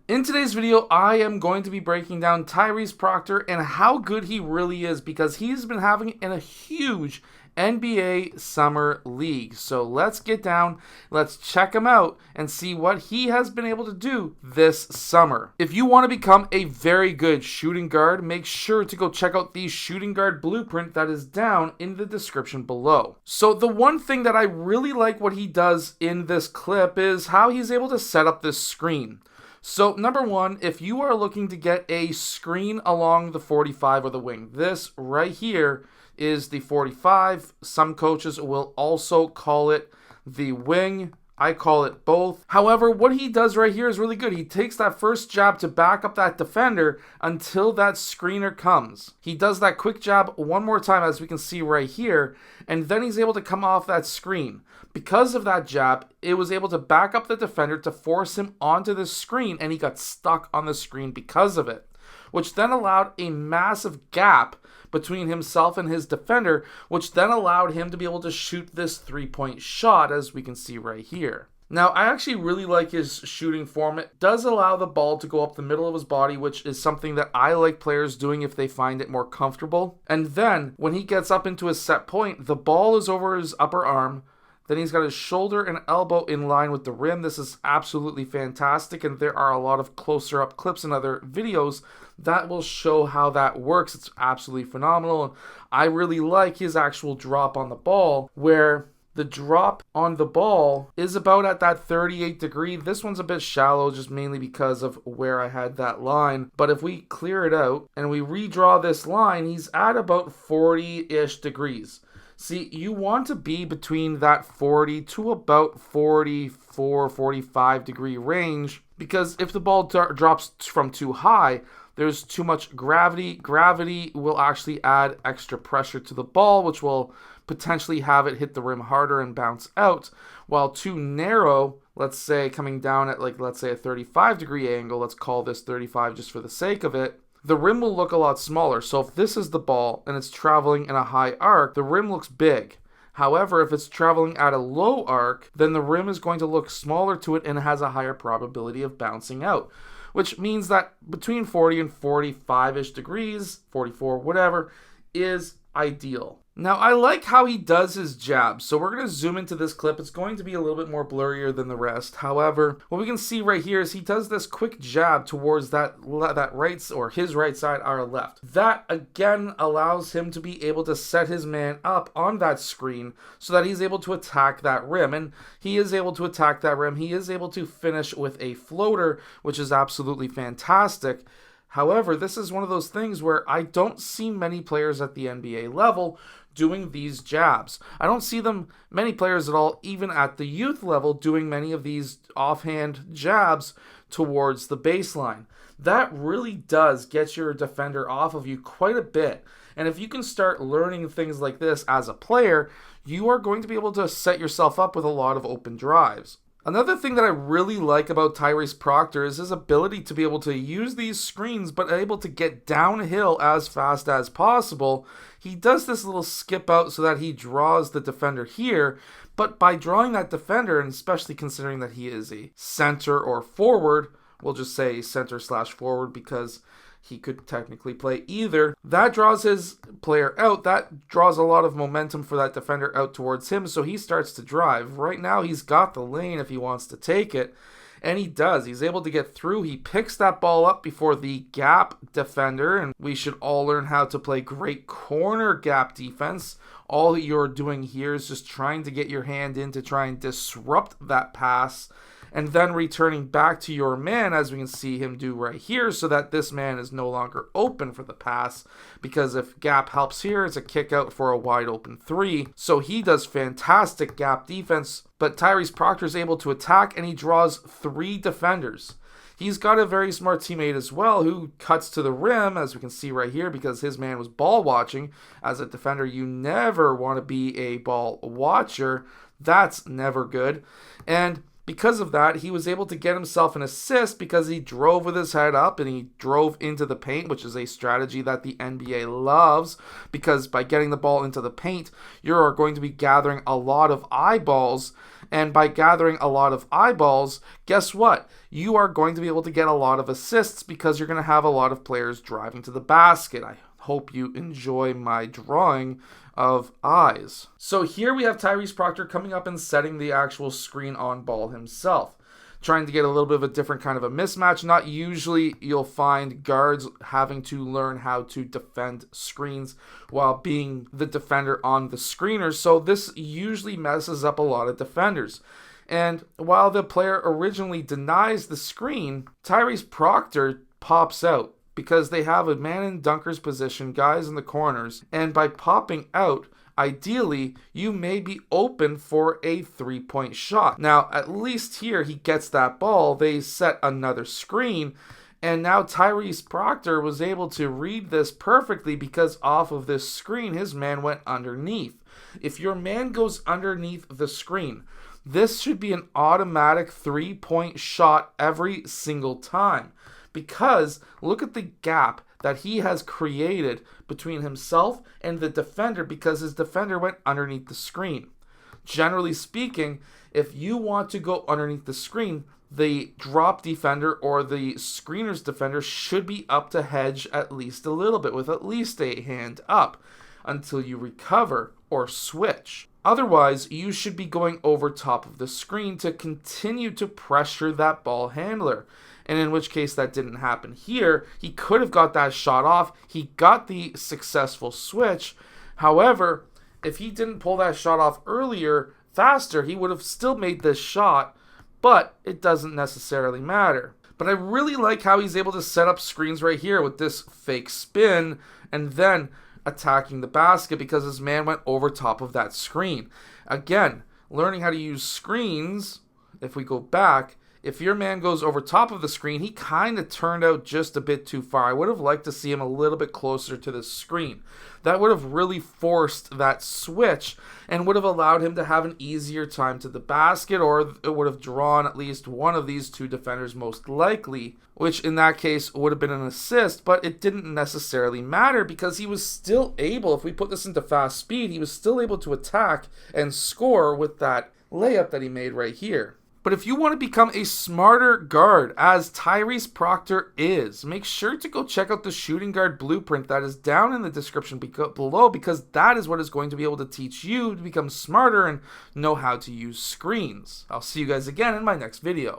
In today's video, I am going to be breaking down Tyrese Proctor and how good he really is because he's been having in a huge NBA Summer League. So let's get down, let's check him out and see what he has been able to do this summer. If you want to become a very good shooting guard, make sure to go check out the shooting guard blueprint that is down in the description below. So the one thing that I really like what he does in this clip is how he's able to set up this screen. So number one, if you are looking to get a screen along the 45 or the wing, this right here is the 45. Some coaches will also call it the wing. I call it both. However, what he does right here is really good. He takes that first jab to back up that defender until that screener comes. He does that quick jab one more time, as we can see right here, and then he's able to come off that screen. Because of that jab, it was able to back up the defender to force him onto the screen, and he got stuck on the screen because of it, which then allowed a massive gap between himself and his defender, which then allowed him to be able to shoot this three-point shot, as we can see right here. Now, I actually really like his shooting form. It does allow the ball to go up the middle of his body, which is something that I like players doing if they find it more comfortable. And then, when he gets up into his set point, the ball is over his upper arm. Then he's got his shoulder and elbow in line with the rim. This is absolutely fantastic, and there are a lot of closer up clips in other videos that will show how that works. It's absolutely phenomenal, and I really like his actual drop on the ball, where the drop on the ball is about at that 38 degree. This one's a bit shallow, just mainly because of where I had that line. But if we clear it out and we redraw this line, he's at about 40-ish degrees. See, you want to be between that 40 to about 44, 45 degree range, because if the ball drops from too high, there's too much gravity. Gravity will actually add extra pressure to the ball, which will potentially have it hit the rim harder and bounce out, while too narrow, let's say coming down at let's say a 35 degree angle, let's call this 35 just for the sake of it, the rim will look a lot smaller. So if this is the ball and it's traveling in a high arc, the rim looks big. However, if it's traveling at a low arc, then the rim is going to look smaller to it and has a higher probability of bouncing out, which means that between 40 and 45-ish degrees, 44, whatever, is ideal. Now, I like how he does his jabs, so we're going to zoom into this clip. It's going to be a little bit more blurrier than the rest. However, what we can see right here is he does this quick jab towards that right, or his right side, our left. That, again, allows him to be able to set his man up on that screen so that he's able to attack that rim, and he is able to attack that rim. He is able to finish with a floater, which is absolutely fantastic. However, this is one of those things where I don't see many players at the NBA level doing these jabs. I don't see many players at all, even at the youth level, doing many of these offhand jabs towards the baseline. That really does get your defender off of you quite a bit. And if you can start learning things like this as a player, you are going to be able to set yourself up with a lot of open drives. Another thing that I really like about Tyrese Proctor is his ability to be able to use these screens but able to get downhill as fast as possible. He does this little skip out so that he draws the defender here, but by drawing that defender, and especially considering that he is a center or forward, we'll just say center/forward because he could technically play either. That draws his player out. That draws a lot of momentum for that defender out towards him, so he starts to drive. Right now, he's got the lane if he wants to take it, and he does. He's able to get through. He picks that ball up before the gap defender, and we should all learn how to play great corner gap defense. All that you're doing here is just trying to get your hand in to try and disrupt that pass, and then returning back to your man, as we can see him do right here, so that this man is no longer open for the pass, because if gap helps here, it's a kick out for a wide open three. So he does fantastic gap defense, but Tyrese Proctor is able to attack, and he draws 3 defenders. He's got a very smart teammate as well who cuts to the rim, as we can see right here, because his man was ball watching. As a defender, you never want to be a ball watcher. That's never good. And Because of that, he was able to get himself an assist because he drove with his head up and he drove into the paint, which is a strategy that the NBA loves, because by getting the ball into the paint, you're going to be gathering a lot of eyeballs. And by gathering a lot of eyeballs, guess what? You are going to be able to get a lot of assists because you're going to have a lot of players driving to the basket. I hope you enjoy my drawing of eyes. So here we have Tyrese Proctor coming up and setting the actual screen on ball himself, trying to get a little bit of a different kind of a mismatch. Not usually you'll find guards having to learn how to defend screens while being the defender on the screener, so this usually messes up a lot of defenders. And while the player originally denies the screen, Tyrese Proctor pops out, because they have a man in dunker's position, guys in the corners, and by popping out, ideally, you may be open for a three-point shot. Now, at least here, he gets that ball, they set another screen, and now Tyrese Proctor was able to read this perfectly because off of this screen, his man went underneath. If your man goes underneath the screen, this should be an automatic three-point shot every single time. Because look at the gap that he has created between himself and the defender because his defender went underneath the screen. Generally speaking, if you want to go underneath the screen, the drop defender or the screener's defender should be up to hedge at least a little bit with at least a hand up until you recover or switch. Otherwise, you should be going over top of the screen to continue to pressure that ball handler. And in which case that didn't happen here. He could have got that shot off. He got the successful switch. However, if he didn't pull that shot off earlier, faster, he would have still made this shot, but it doesn't necessarily matter. But I really like how he's able to set up screens right here with this fake spin and then attacking the basket because his man went over top of that screen. Again, learning how to use screens, if we go back, if your man goes over top of the screen, he kind of turned out just a bit too far. I would have liked to see him a little bit closer to the screen. That would have really forced that switch and would have allowed him to have an easier time to the basket, or it would have drawn at least one of these two defenders most likely, which in that case would have been an assist, but it didn't necessarily matter because he was still able, if we put this into fast speed, he was still able to attack and score with that layup that he made right here. But if you want to become a smarter guard, as Tyrese Proctor is, make sure to go check out the shooting guard blueprint that is down in the description below, because that is what is going to be able to teach you to become smarter and know how to use screens. I'll see you guys again in my next video.